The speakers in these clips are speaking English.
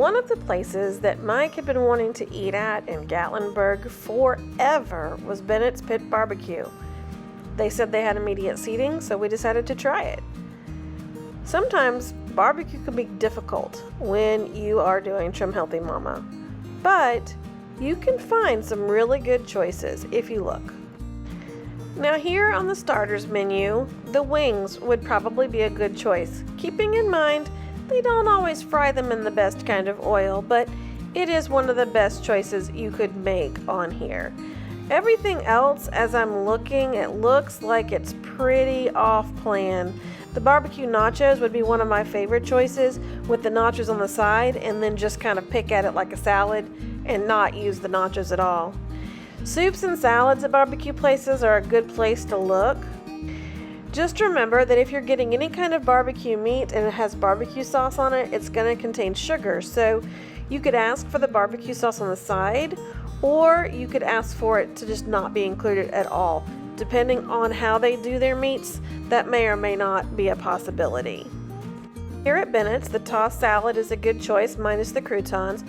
One of the places that Mike had been wanting to eat at in Gatlinburg forever was Bennetts BBQ. They said they had immediate seating, so we decided to try it. Sometimes barbecue can be difficult when you are doing Trim Healthy Mama, but you can find some really good choices if you look. Now here on the starters menu, the wings would probably be a good choice, keeping in mind they don't always fry them in the best kind of oil, but it is one of the best choices you could make on here. Everything else, as I'm looking, it looks like it's pretty off plan. The barbecue nachos would be one of my favorite choices, with the nachos on the side and then just kind of pick at it like a salad and not use the nachos at all. Soups and salads at barbecue places are a good place to look. Just remember that if you're getting any kind of barbecue meat and it has barbecue sauce on it, it's going to contain sugar. So you could ask for the barbecue sauce on the side, or you could ask for it to just not be included at all. Depending on how they do their meats, that may or may not be a possibility. Here at Bennett's, the tossed salad is a good choice, minus the croutons.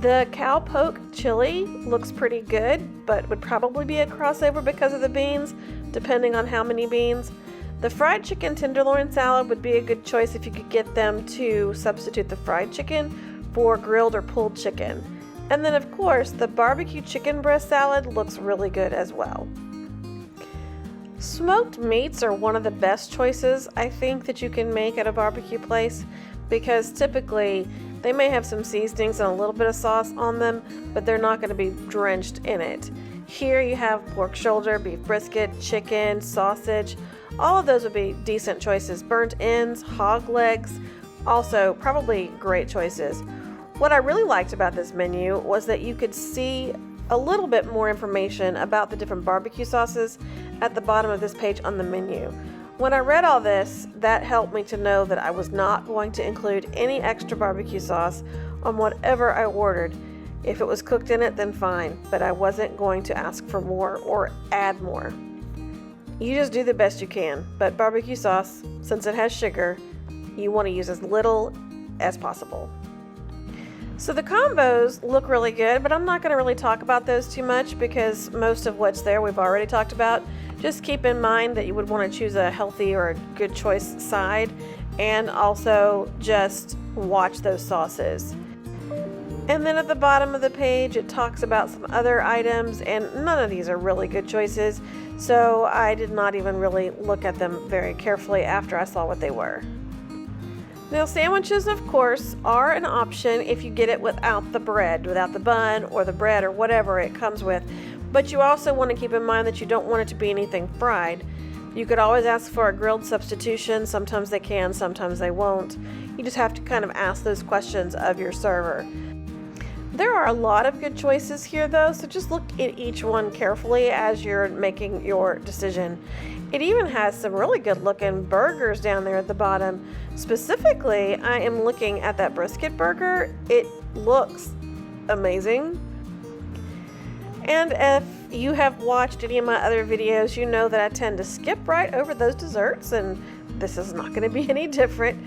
The cowpoke chili looks pretty good, but would probably be a crossover because of the beans, depending on how many beans. The fried chicken tenderloin salad would be a good choice if you could get them to substitute the fried chicken for grilled or pulled chicken. And then of course, the barbecue chicken breast salad looks really good as well. Smoked meats are one of the best choices I think that you can make at a barbecue place, because typically they may have some seasonings and a little bit of sauce on them, but they're not going to be drenched in it. Here you have pork shoulder, beef brisket, chicken, sausage. All of those would be decent choices. Burnt ends, hog legs, also probably great choices. What I really liked about this menu was that you could see a little bit more information about the different barbecue sauces at the bottom of this page on the menu. When I read all this, that helped me to know that I was not going to include any extra barbecue sauce on whatever I ordered. If it was cooked in it, then fine, but I wasn't going to ask for more or add more. You just do the best you can, but barbecue sauce, since it has sugar, you want to use as little as possible. So the combos look really good, but I'm not going to really talk about those too much because most of what's there we've already talked about. Just keep in mind that you would want to choose a healthy or a good choice side, and also just watch those sauces. And then at the bottom of the page it talks about some other items, and none of these are really good choices, so I did not even really look at them very carefully after I saw what they were. Now sandwiches, of course, are an option if you get it without the bread, without the bun or the bread or whatever it comes with. But you also want to keep in mind that you don't want it to be anything fried. You could always ask for a grilled substitution. Sometimes they can, sometimes they won't. You just have to kind of ask those questions of your server. There are a lot of good choices here though, so just look at each one carefully as you're making your decision. It even has some really good looking burgers down there at the bottom. Specifically, I am looking at that brisket burger. It looks amazing. And if you have watched any of my other videos, you know that I tend to skip right over those desserts, and this is not going to be any different.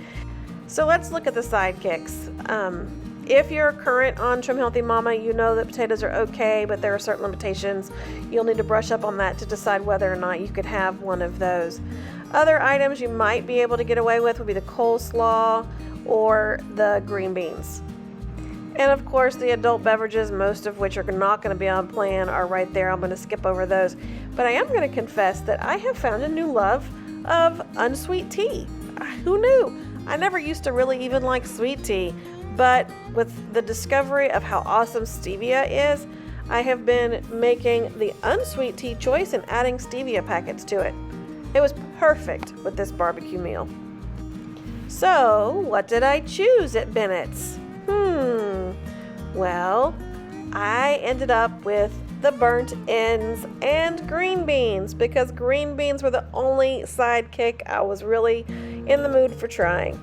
So let's look at the Sidekicks. If you're current on Trim Healthy Mama, you know that potatoes are okay, but there are certain limitations. You'll need to brush up on that to decide whether or not you could have one of those. Other items you might be able to get away with would be the coleslaw or the green beans. And of course the adult beverages, most of which are not going to be on plan, are right there. I'm going to skip over those. But I am going to confess that I have found a new love of unsweet tea. Who knew? I never used to really even like sweet tea. But with the discovery of how awesome stevia is, I have been making the unsweet tea choice and adding stevia packets to it. It was perfect with this barbecue meal. So, what did I choose at Bennett's? Well, I ended up with the burnt ends and green beans, because green beans were the only sidekick I was really in the mood for trying.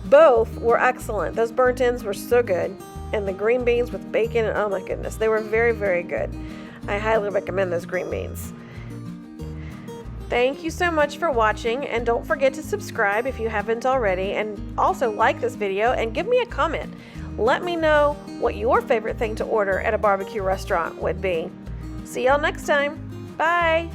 Both were excellent. Those burnt ends were so good, and the green beans with bacon, oh my goodness, they were very, very good. I highly recommend those green beans. Thank you so much for watching, and don't forget to subscribe if you haven't already, and also like this video and give me a comment. Let me know what your favorite thing to order at a barbecue restaurant would be. See y'all next time. Bye.